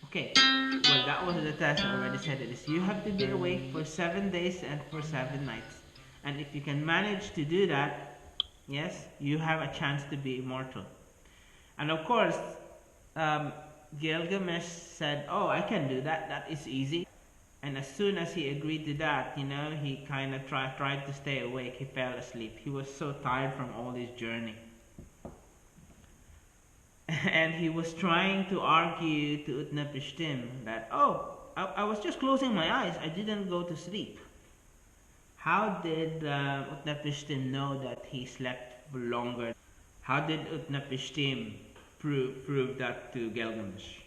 Okay, well, that was the test. I already said it is. You have to be awake for 7 days and for 7 nights. And if you can manage to do that, yes, you have a chance to be immortal. And of course, um, Gilgamesh said, "Oh, I can do that. That is easy." And as soon as he agreed to that, he kind of tried to stay awake. He fell asleep. He was so tired from all his journey. And he was trying to argue to Utnapishtim that, oh, I was just closing my eyes. I didn't go to sleep. How did Utnapishtim know that he slept for longer? How did Utnapishtim prove that to Gilgamesh?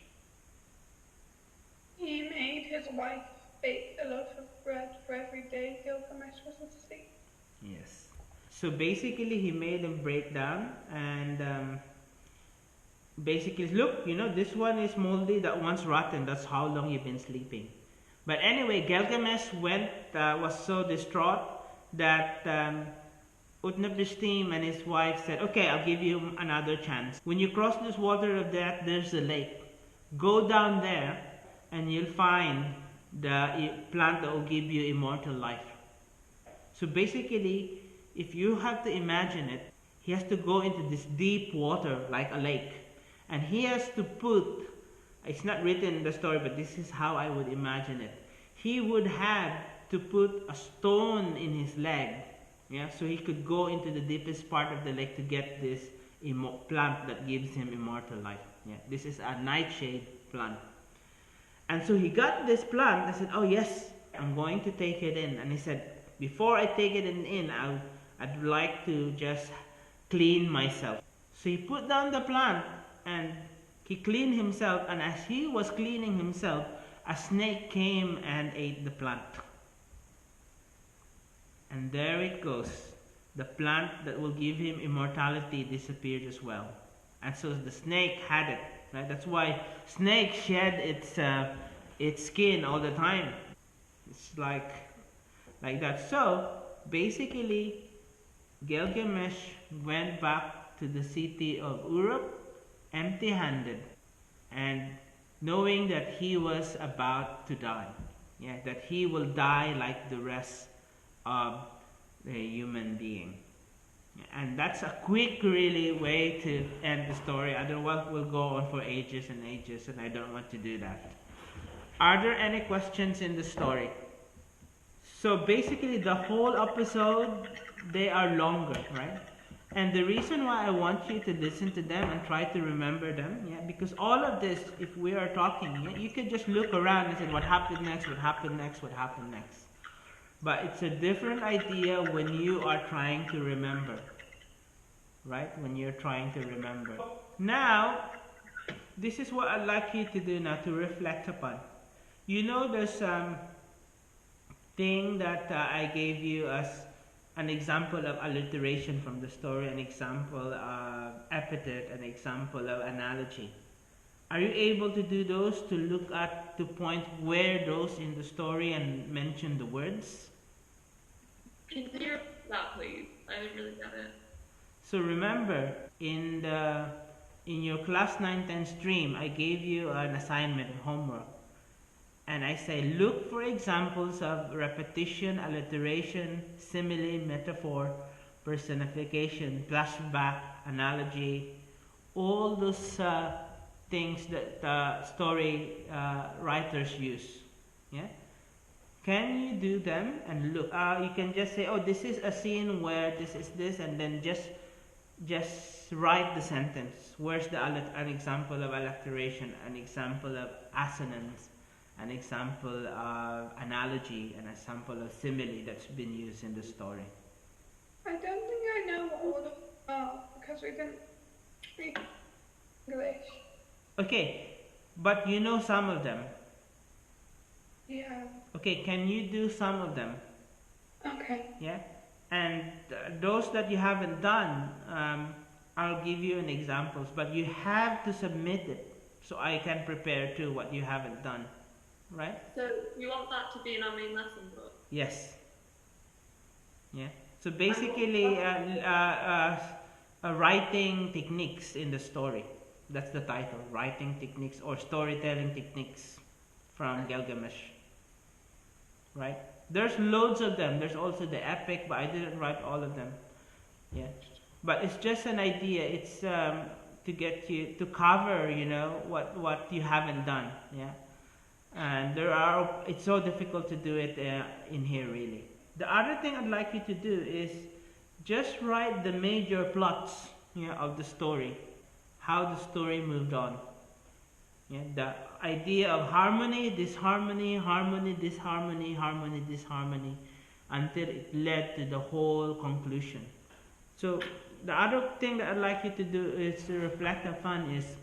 He made his wife bake a loaf of bread for every day Gilgamesh was asleep. Yes. So basically, he made him break down and basically, look, this one is moldy, that one's rotten. That's how long you've been sleeping. But anyway, Gilgamesh was so distraught that Utnapishtim and his wife said, okay, I'll give you another chance. When you cross this water of death, there's a lake. Go down there and you'll find the plant that will give you immortal life. So basically, if you have to imagine it, he has to go into this deep water like a lake. And he has to put, it's not written in the story, but this is how I would imagine it. He would have to put a stone in his leg, yeah, so he could go into the deepest part of the lake to get this plant that gives him immortal life. Yeah, this is a nightshade plant. And so he got this plant. I said, oh yes, I'm going to take it in. And he said, before I take it in, I'd like to just clean myself. So he put down the plant and he cleaned himself. And as he was cleaning himself, a snake came and ate the plant. And there it goes. The plant that will give him immortality disappeared as well. And so the snake had it. Right? That's why snakes shed its skin all the time. It's like that. So basically, Gilgamesh went back to the city of Uruk empty-handed, and knowing that he was about to die. Yeah, that he will die like the rest of the human being. And that's a quick, really, way to end the story. Otherwise, we'll go on for ages and ages, and I don't want to do that. Are there any questions in the story? So basically, the whole episode, they are longer, right? And the reason why I want you to listen to them and try to remember them, yeah, because all of this, if we are talking, yeah, you could just look around and say, what happened next, what happened next, what happened next. But it's a different idea when you are trying to remember, right? When you're trying to remember. Now, this is what I'd like you to do now, to reflect upon. There's thing that I gave you as an example of alliteration from the story, an example of epithet, an example of analogy. Are you able to do those, to look at, to point where those in the story and mention the words? Can you hear that, please? I didn't really get it. So remember, in your class 9-10 stream, I gave you an assignment, homework. And I say, look for examples of repetition, alliteration, simile, metaphor, personification, flashback, analogy, all those things that story writers use. Yeah? Can you do them and look? You can just say, oh, this is a scene where this is this, and then just write the sentence. Where's an example of alliteration, an example of assonance, an example of analogy, an example of simile that's been used in the story? I don't think I know all of them because we didn't speak English. Okay, but you know some of them. Yeah. Okay, can you do some of them? Okay. Yeah? And those that you haven't done, I'll give you an examples, but you have to submit it so I can prepare too what you haven't done. Right? So you want that to be in our main lesson book? Yes. Yeah. So basically, writing techniques in the story. That's the title, writing techniques or storytelling techniques from Gilgamesh. Right? There's loads of them. There's also the epic, but I didn't write all of them. Yeah, but it's just an idea. It's to get you to cover, what you haven't done. Yeah, and it's so difficult to do it in here really. The other thing I'd like you to do is just write the major plots, of the story, how the story moved on. Yeah, the idea of harmony, disharmony, harmony, disharmony, harmony, disharmony, until it led to the whole conclusion. So the other thing that I'd like you to do is to reflect upon is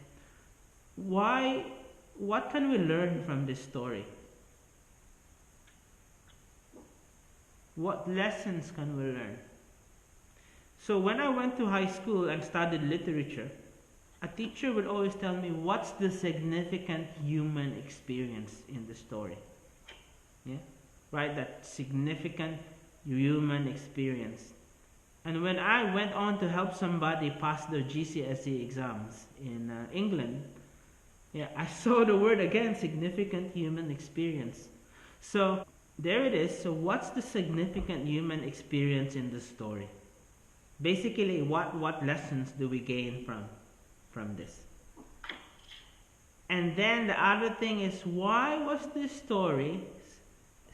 what can we learn from this story? What lessons can we learn? So when I went to high school and studied literature, a teacher would always tell me what's the significant human experience in the story. Yeah? Right? That significant human experience. And when I went on to help somebody pass their GCSE exams in England, yeah, I saw the word again, significant human experience. So there it is. So what's the significant human experience in the story? Basically, what lessons do we gain from this? And then the other thing is, why was this story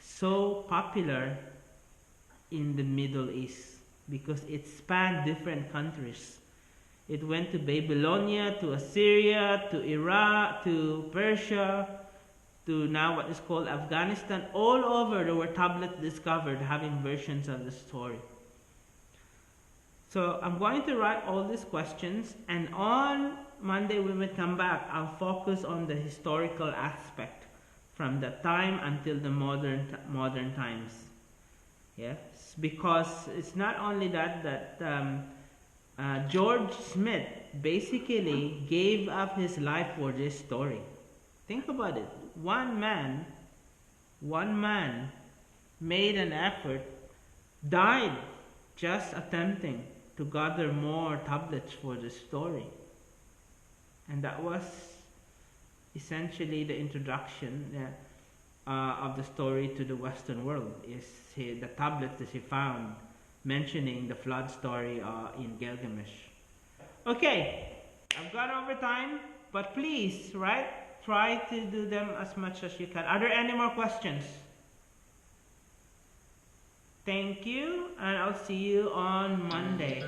so popular in the Middle East? Because it spanned different countries. It went to Babylonia, to Assyria, to Iraq, to Persia, to now what is called Afghanistan. All over there were tablets discovered having versions of the story. So I'm going to write all these questions, and on Monday when we come back, I'll focus on the historical aspect from the time until the modern times. Yes, because it's not only that George Smith basically gave up his life for this story. Think about it. One man made an effort, died just attempting to gather more tablets for the story. And that was essentially the introduction of the story to the Western world, is the tablets that he found mentioning the flood story in Gilgamesh. Okay, I've gone over time, but please, try to do them as much as you can. Are there any more questions? Thank you, and I'll see you on Monday.